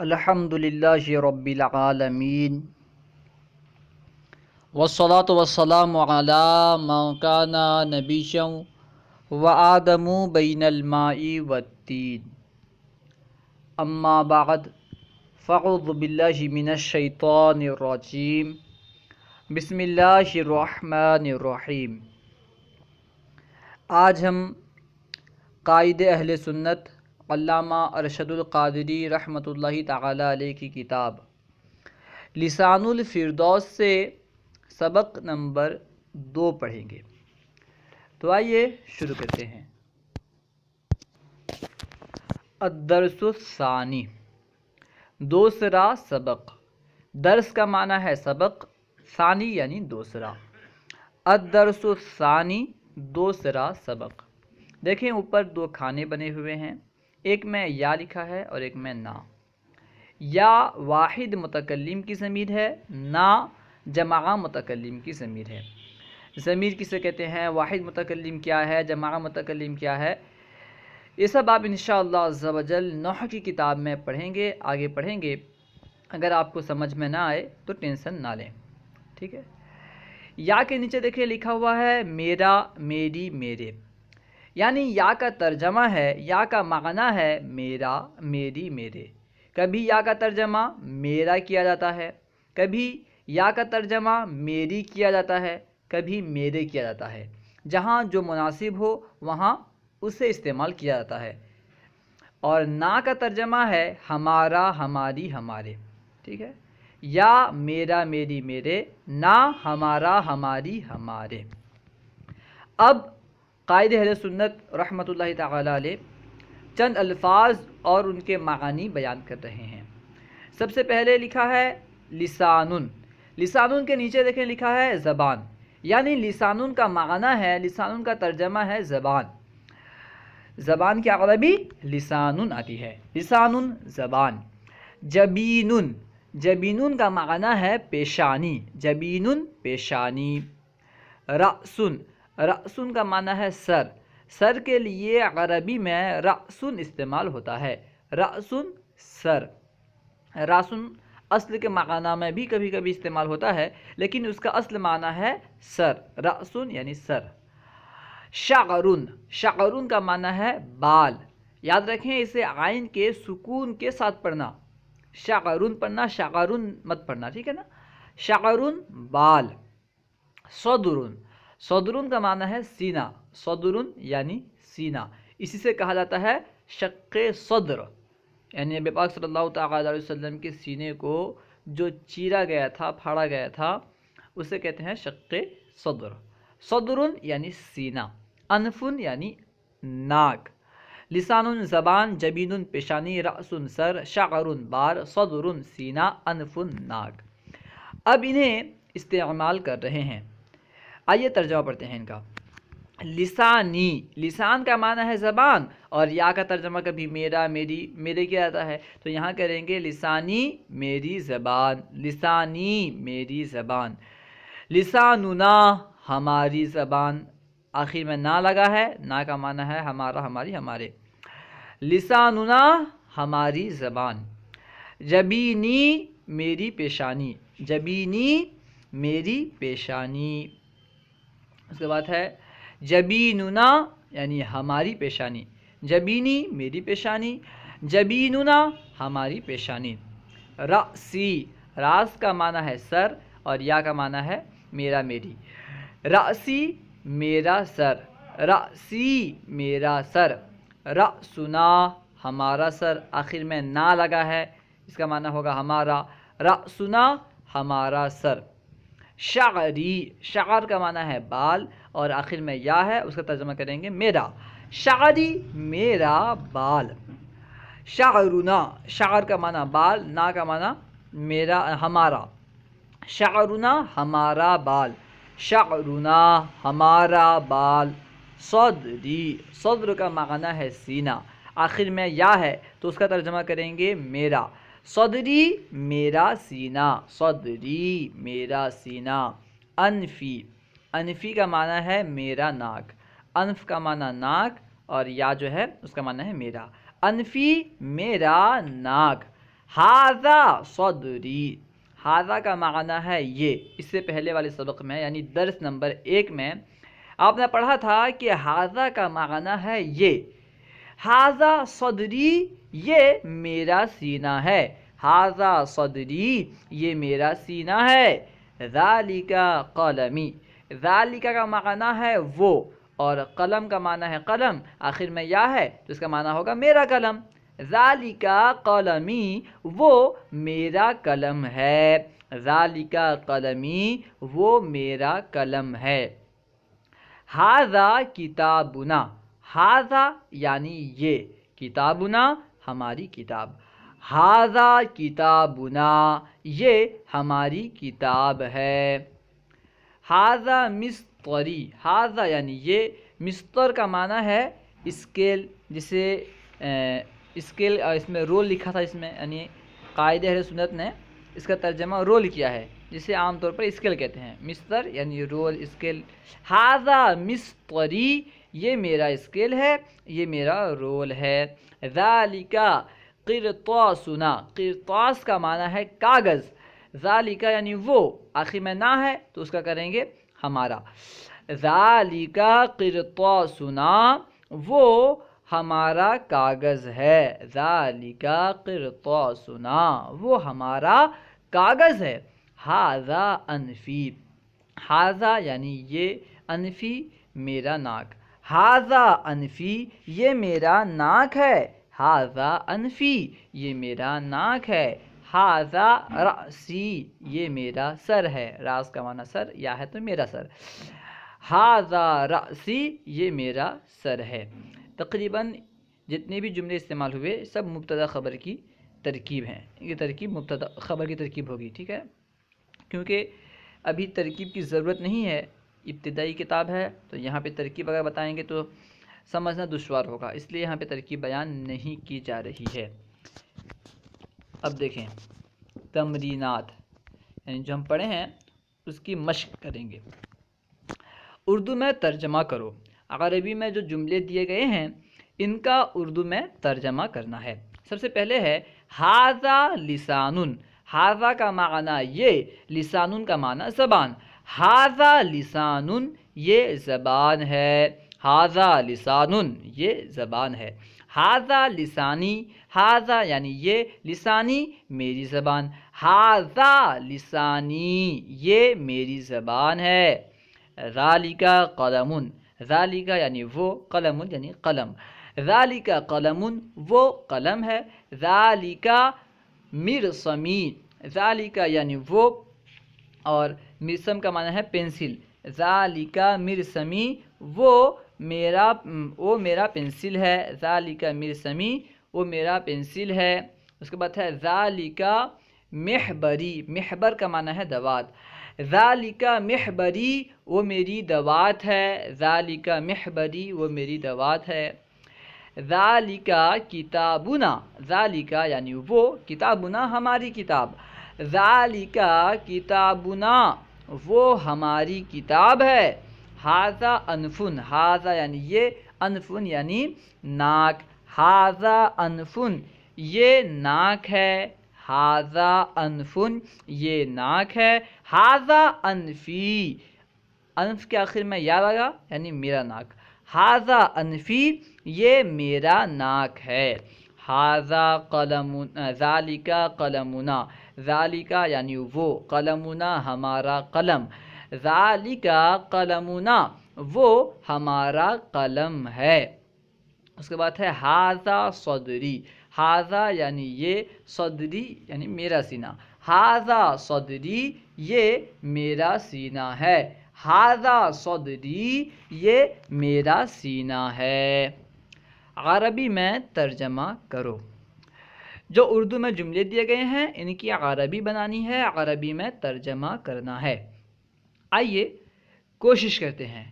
الحمدللہ رب العالمین والصلاة والسلام علی من کان نبیا وآدم بین الماء والطین اما بعد فاعوذ باللہ من الشیطان الرجیم بسم اللہ الرحمن الرحیم۔ آج ہم قائد اہل سنت علامہ ارشد القادری رحمۃ اللہ تعالی علیہ کی کتاب لسان الفردوس سے سبق نمبر 2 پڑھیں گے۔ تو آئیے شروع کرتے ہیں۔ الدرس الثانی، دوسرا سبق۔ درس کا معنی ہے سبق، ثانی یعنی دوسرا۔ الدرس الثانی، دوسرا سبق۔ دیکھیں اوپر 2 کھانے بنے ہوئے ہیں، ایک میں یا لکھا ہے اور ایک میں نا۔ یا واحد متکلم کی ضمیر ہے، نا جمع متکلم کی ضمیر ہے۔ ضمیر کسے کہتے ہیں، واحد متکلم کیا ہے، جمع متکلم کیا ہے، یہ سب آپ انشاءاللہ عز و جل نحو کی کتاب میں پڑھیں گے، آگے پڑھیں گے۔ اگر آپ کو سمجھ میں نہ آئے تو ٹینشن نہ لیں، ٹھیک ہے۔ یا کے نیچے دیکھیں لکھا ہوا ہے میرا، میری، میرے، یعنی یا کا ترجمہ ہے، یا کا معنی ہے میرا، میری، میرے۔ کبھی یا کا ترجمہ میرا کیا جاتا ہے، کبھی یا کا ترجمہ میری کیا جاتا ہے، کبھی میرے کیا جاتا ہے۔ جہاں جو مناسب ہو وہاں اسے استعمال کیا جاتا ہے۔ اور نا کا ترجمہ ہے ہمارا، ہماری، ہمارے، ٹھیک ہے۔ یا میرا، میری، میرے، نا ہمارا، ہماری، ہمارے۔ اب قائد اہل سنت رحمۃ اللہ تعالی علیہ چند الفاظ اور ان کے معانی بیان کر رہے ہیں۔ سب سے پہلے لکھا ہے لسانن۔ لسانن کے نیچے دیکھیں لکھا ہے زبان، یعنی لسانن کا معنی ہے، لسانن کا ترجمہ ہے زبان۔ زبان کی عربی لسانن آتی ہے، لسانن زبان۔ جبینن، جبینن کا معنی ہے پیشانی، جبینن پیشانی۔ رأسن، رأسن کا معنی ہے سر، سر کے لیے عربی میں رأسن استعمال ہوتا ہے، رأسن سر۔ رأسن اصل کے معنی میں بھی کبھی کبھی استعمال ہوتا ہے، لیکن اس کا اصل معنی ہے سر، رأسن یعنی سر۔ شعرن، شعرن کا معنی ہے بال۔ یاد رکھیں اسے عین کے سکون کے ساتھ پڑھنا، شعرن پڑھنا، شعرن مت پڑھنا، ٹھیک ہے نا۔ شعرن بال۔ صدرن، صدرن کا معنی ہے سینہ، صدرن یعنی سینہ۔ اسی سے کہا جاتا ہے شق صدر، یعنی نبی پاک صلی اللہ تعالی علیہ وسلم کے سینے کو جو چیرا گیا تھا، پھاڑا گیا تھا، اسے کہتے ہیں شق صدر۔ صدرن یعنی سینہ، انفن یعنی ناک۔ لسانن زبان، جبینن پیشانی، رأسن سر، شعرن بال، صدرن سینہ، انفن ناک۔ اب انہیں استعمال کر رہے ہیں، آئیے ترجمہ پڑھتے ہیں ان کا۔ لسانی، لسان کا معنی ہے زبان، اور یا کا ترجمہ کبھی میرا، میری، میرے کیا جاتا ہے، تو یہاں کریں گے لسانی میری زبان، لسانی میری زبان۔ لساننا ہماری زبان، آخر میں نا لگا ہے، نا کا معنی ہے ہمارا، ہماری، ہمارے۔ لساننا ہماری زبان۔ جبینی میری پیشانی، جبینی میری پیشانی۔ اس کے بعد ہے جبیننا یعنی ہماری پیشانی، جبینی میری پیشانی، جبیننا ہماری پیشانی۔ رأسی، راس کا معنی ہے سر، اور یا کا معنی ہے میرا، میری۔ رأسی میرا سر، رأسی میرا سر۔ رأسنا ہمارا سر، آخر میں نا لگا ہے، اس کا معنی ہوگا ہمارا، رأسنا ہمارا سر۔ شعری، شعر کا معنی ہے بال، اور آخر میں یا ہے، اس کا ترجمہ کریں گے میرا، شعری میرا بال۔ شعرنا، شعر کا معنی بال، نا کا معنی میرا، ہمارا۔ شعرنا ہمارا بال، شعرنا ہمارا بال۔ صدری، صدر کا معنی ہے سینہ، آخر میں یا ہے تو اس کا ترجمہ کریں گے میرا، صدری میرا سینہ، صدری میرا سینہ۔ انفی، انفی کا معنی ہے میرا ناک، انف کا معنی ناک، اور یا جو ہے اس کا معنی ہے میرا۔ انفی میرا ناک۔ ہاذا صدری، ہاذا کا معنی ہے یہ. اس سے پہلے والے سبق میں یعنی درس نمبر 1 میں آپ نے پڑھا تھا کہ ہاذا کا معنی ہے یہ. ہاذا صدری یہ میرا سینہ ہے، ہاذا صدری یہ میرا سینہ ہے. ذالک قلمی، ذالک کا معنی ہے وہ، اور قلم کا معنی ہے قلم، آخر میں یا ہے تو اس کا معنی ہوگا میرا قلم. ذالک قلمی وہ میرا قلم ہے، ذالک قلمی وہ میرا قلم ہے. ھذا کتابنا، ھذا یعنی یہ، کتابنا ہماری کتاب. ھذا کتابنا یہ ہماری کتاب ہے. ھذا مسطری، ھذا یعنی یہ، مسطر کا معنی ہے اسکیل، جسے اسکیل اس میں رول لکھا تھا، اس میں یعنی قائد اہل سنت نے اس کا ترجمہ رول کیا ہے، جسے عام طور پر اسکیل کہتے ہیں. مسطر یعنی رول، اسکیل. ھذا مسطری یہ میرا اسکیل ہے، یہ میرا رول ہے. ذالک قرطاسنا، قرطاس کا معنی ہے کاغذ. ذالک یعنی وہ، آخر میں نہ ہے تو اس کا کریں گے ہمارا. ذالک قرطاسنا وہ ہمارا کاغذ ہے. ذالک قرطاسنا وہ ہمارا کاغذ ہے. ھذا انفی، ھذا یعنی یہ، انفی میرا ناک. ھذا انفی یہ میرا ناک ہے، ھذا انفی یہ میرا ناک ہے. ھذا رأسی یہ میرا سر ہے، راس کا معنی سر، یا ہے تو میرا سر. ھذا رأسی یہ میرا سر ہے. تقریباً جتنے بھی جملے استعمال ہوئے سب مبتدا خبر کی ترکیب ہیں. یہ ترکیب مبتدا خبر کی ترکیب ہوگی، ٹھیک ہے، کیونکہ ابھی ترکیب کی ضرورت نہیں ہے، ابتدائی کتاب ہے تو یہاں پہ ترکیب اگر بتائیں گے تو سمجھنا دشوار ہوگا، اس لیے یہاں پہ ترکیب بیان نہیں کی جا رہی ہے. اب دیکھیں تمرینات، یعنی جو ہم پڑھے ہیں اس کی مشق کریں گے. اردو میں ترجمہ کرو. عربی میں جو جملے دیے گئے ہیں ان کا اردو میں ترجمہ کرنا ہے. سب سے پہلے ہے ھذا لسان، ھذا کا معنی یہ، لسان کا معنی زبان. ھذا لسان یہ زبان ہے، ھذا لسان یہ زبان ہے. ھذا لسانی، ھذا یعنی یہ، لسانی میری زبان. ھذا لسانی یہ میری زبان ہے. ذالک قلم، ذالک یعنی وہ، قلم یعنی قلم. ذالک قلم وہ قلم ہے. ذالک مرسمی، ذالک یعنی وہ، اور مرسم کا معنی ہے پینسل. ذالک مرسمی وہ میرا پینسل ہے. ذالک مرسمی وہ میرا پینسل ہے. اس کے بعد ہے ذالک محبری، محبر کا معنی ہے دوات. ذالک محبری وہ میری دوات ہے. ذالک محبری وہ میری دوات ہے. ذالک کتابنا، ذالک یعنی وہ، کتابنا ہماری کتاب. ذالک کتابنا وہ ہماری کتاب ہے. ھذا انفن، ھذا یعنی یہ، انفن یعنی ناک. ھذا انفن یہ ناک ہے. ھذا انفن یہ ناک ہے. ھذا انفی، انف کے آخر میں یا لگا یعنی میرا ناک. ھذا انفی یہ میرا ناک ہے. ھذا قلم، ذالک قلمنا، ذالک یعنی وہ، قلمنا ہمارا قلم. ذالک قلمنا وہ ہمارا قلم ہے. اس کے بعد ہے ھذا صدری، ھذا یعنی یہ، صدری یعنی میرا سینہ. ھذا صدری یہ میرا سینہ ہے. ھذا صدری یہ میرا سینہ ہے. عربی میں ترجمہ کرو. جو اردو میں جملے دیے گئے ہیں ان کی عربی بنانی ہے، عربی میں ترجمہ کرنا ہے. آئیے کوشش کرتے ہیں.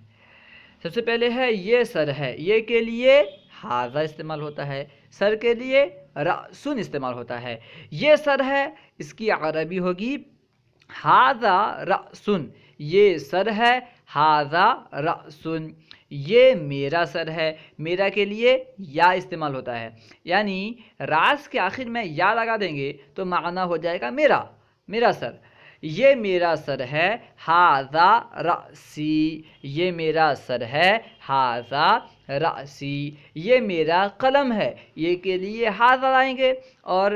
سب سے پہلے ہے یہ سر ہے، یہ کے لیے ھذا استعمال ہوتا ہے، سر کے لیے رأسن استعمال ہوتا ہے. یہ سر ہے، اس کی عربی ہوگی ھذا رأسن، یہ سر ہے. ھذا رأسن یہ میرا سر ہے، میرا کے لیے یا استعمال ہوتا ہے، یعنی راس کے آخر میں یا لگا دیں گے تو معنی ہو جائے گا میرا، میرا سر۔ یہ میرا سر ہے، ھذا رأسی، یہ میرا سر ہے، ھذا رأسی۔ یہ میرا قلم ہے، یہ کے لیے ھذا لائیں گے، اور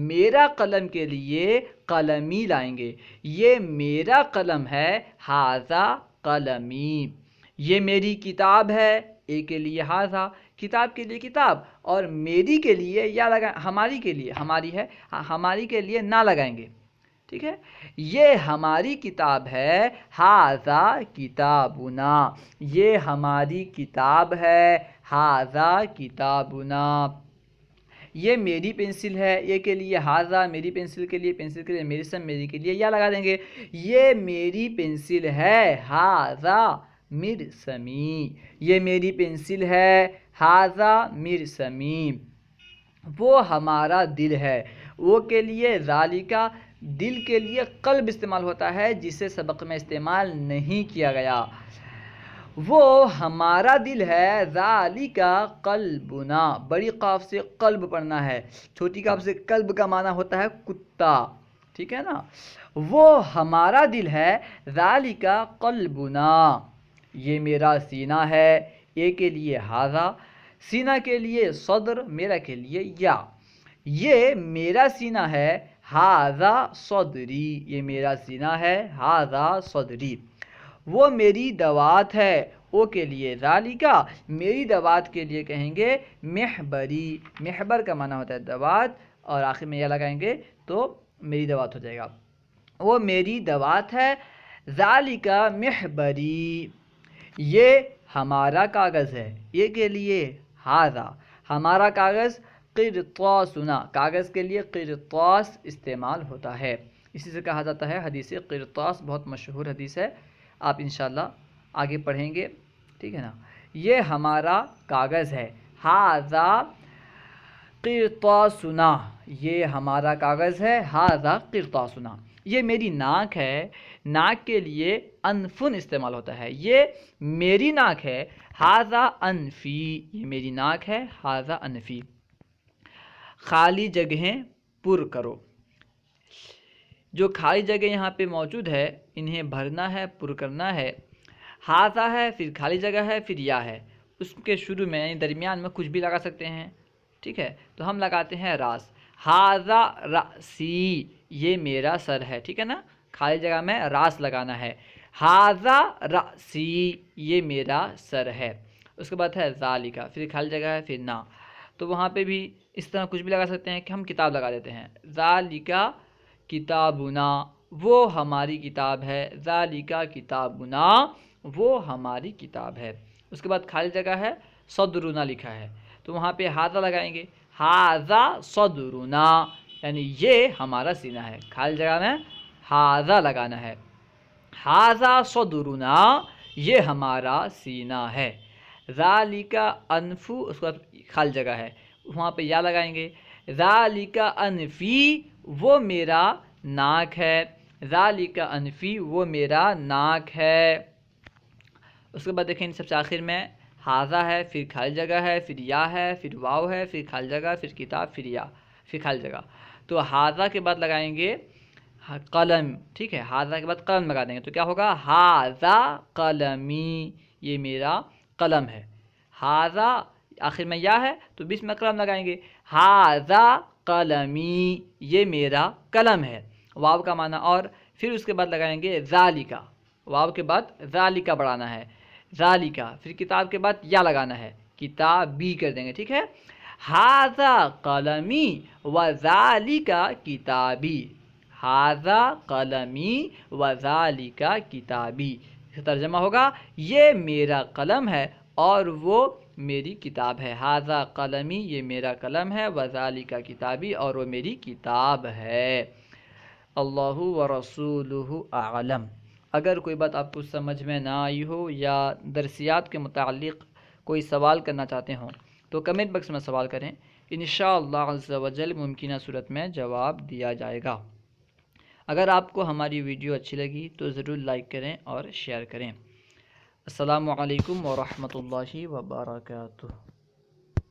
میرا قلم کے لیے قلمی لائیں گے۔ یہ میرا قلم ہے، ھذا قلمی۔ یہ میری کتاب ہے، اے کے لیے ھذا، کتاب کے لیے کتاب، اور میری کے لیے یا لگائیں، ہماری کے لیے، ہماری ہے، ہماری کے لیے نہ لگائیں گے، ٹھیک ہے۔ یہ ہماری کتاب ہے، ھذا کتابنا، یہ ہماری کتاب ہے، ھذا کتابنا۔ یہ میری پنسل ہے، یہ کے لیے ھذا، میری پنسل کے لیے، پنسل کے لیے مرسم، میری کے لیے یا لگا دیں گے۔ یہ میری پنسل ہے، ھذا مرسمی، یہ میری پنسل ہے، ھذا مرسمی۔ وہ ہمارا دل ہے، وہ کے لیے ذالکا، دل کے لیے قلب استعمال ہوتا ہے جسے سبق میں استعمال نہیں کیا گیا۔ وہ ہمارا دل ہے، ذالکا قلبنا، بڑی قاف سے قلب پڑھنا ہے، چھوٹی قاف سے قلب کا معنی ہوتا ہے کتا، ٹھیک ہے نا۔ وہ ہمارا دل ہے، ذالکا قلبنا، یہ میرا سینہ ہے، اے کے لیے ھذا، سینہ کے لیے صدر، میرا کے لیے یا۔ یہ میرا سینہ ہے، ھذا صدری، یہ میرا سینہ ہے، ھذا صدری۔ وہ میری دوات ہے، او کے لیے ذالکا، میری دوات کے لیے کہیں گے محبری، محبر کا معنی ہوتا ہے دوات، اور آخر میں یہ لگائیں گے تو میری دوات ہو جائے گا۔ وہ میری دوات ہے، ذالکا محبری، یہ ہمارا کاغذ ہے، یہ کے لیے ھذا، ہمارا کاغذ، قرطاسنا، کاغذ کے لیے قرطاس استعمال ہوتا ہے، اسی سے کہا جاتا ہے حدیث قرطاس، بہت مشہور حدیث ہے، آپ انشاءاللہ آگے پڑھیں گے، ٹھیک ہے نا۔ یہ ہمارا کاغذ ہے، ھذا قرطاسنا، یہ ہمارا کاغذ ہے، ھذا قرطاسنا۔ یہ میری ناک ہے، ناک کے لیے انفن استعمال ہوتا ہے، یہ میری ناک ہے، ھذا انفی، یہ میری ناک ہے، ھذا انفی۔ خالی جگہیں پر کرو، جو خالی جگہ یہاں پہ موجود ہے انہیں بھرنا ہے، پر کرنا ہے۔ ھذا ہے، پھر خالی جگہ ہے، پھر یا ہے، اس کے شروع میں یعنی درمیان میں کچھ بھی لگا سکتے ہیں، ٹھیک ہے، تو ہم لگاتے ہیں راس، ھذا رأسی، یہ میرا سر ہے، ٹھیک ہے نا، خالی جگہ میں راس لگانا ہے، ھذا رأسی، یہ میرا سر ہے۔ اس کے بعد ہے ذالکا، پھر خالی جگہ ہے، پھر نہ، تو وہاں پہ بھی اس طرح کچھ بھی لگا سکتے ہیں کہ ہم کتاب لگا دیتے ہیں، ذالکا کتابنا، وہ ہماری کتاب ہے، ذالکا کتابنا، وہ ہماری کتاب ہے۔ اس کے بعد خالی جگہ ہے، صدرنا لکھا ہے، تو وہاں پہ ھذا لگائیں گے، ھذا صدرنا، یعنی یہ ہمارا سینہ ہے، خالی جگہ میں ھذا لگانا ہے، ھذا صدرنا، یہ ہمارا سینہ ہے۔ ذالکا انفو، اس کے بعد خالی جگہ ہے، وہاں پہ یا لگائیں گے، ذالکا انفی، وہ میرا ناک ہے، ذالکا انفی، وہ میرا ناک ہے۔ اس کے بعد دیکھیں سب سے آخر میں ھذا ہے، پھر خالی جگہ ہے، پھر یا ہے، پھر واو ہے، پھر خالی جگہ، پھر کتاب، پھر یا، پھر خالی جگہ، تو ھذا کے بعد لگائیں گے قلم، ٹھیک ہے، ھذا کے بعد قلم لگا دیں گے تو کیا ہوگا، ھذا قلمی، یہ میرا قلم ہے۔ ھذا آخر میں یا ہے تو بیچ میں قلم لگائیں گے، ھذا قلمی، یہ میرا قلم ہے، واو کا معنی، اور پھر اس کے بعد لگائیں گے ذالکا، واو کے بعد ذالکا بڑھانا ہے، ذالکا، پھر کتاب کے بعد یا لگانا ہے، کتابی کر دیں گے، ٹھیک ہے، ھذا قلمی وذالکا کتابی، ھذا قلمی وذالکا کتابی، اس کا ترجمہ ہوگا یہ میرا قلم ہے اور وہ میری کتاب ہے، ھذا قلمی، یہ میرا قلم ہے، وذالکا کتابی، اور وہ میری کتاب ہے۔ اللہ ورسولہ اعلم۔ اگر کوئی بات آپ کو سمجھ میں نہ آئی ہو یا درسیات کے متعلق کوئی سوال کرنا چاہتے ہوں تو کمنٹ باکس میں سوال کریں، انشاءاللہ عز و جل ممکنہ صورت میں جواب دیا جائے گا۔ اگر آپ کو ہماری ویڈیو اچھی لگی تو ضرور لائک کریں اور شیئر کریں۔ السلام علیکم ورحمۃ اللہ وبرکاتہ.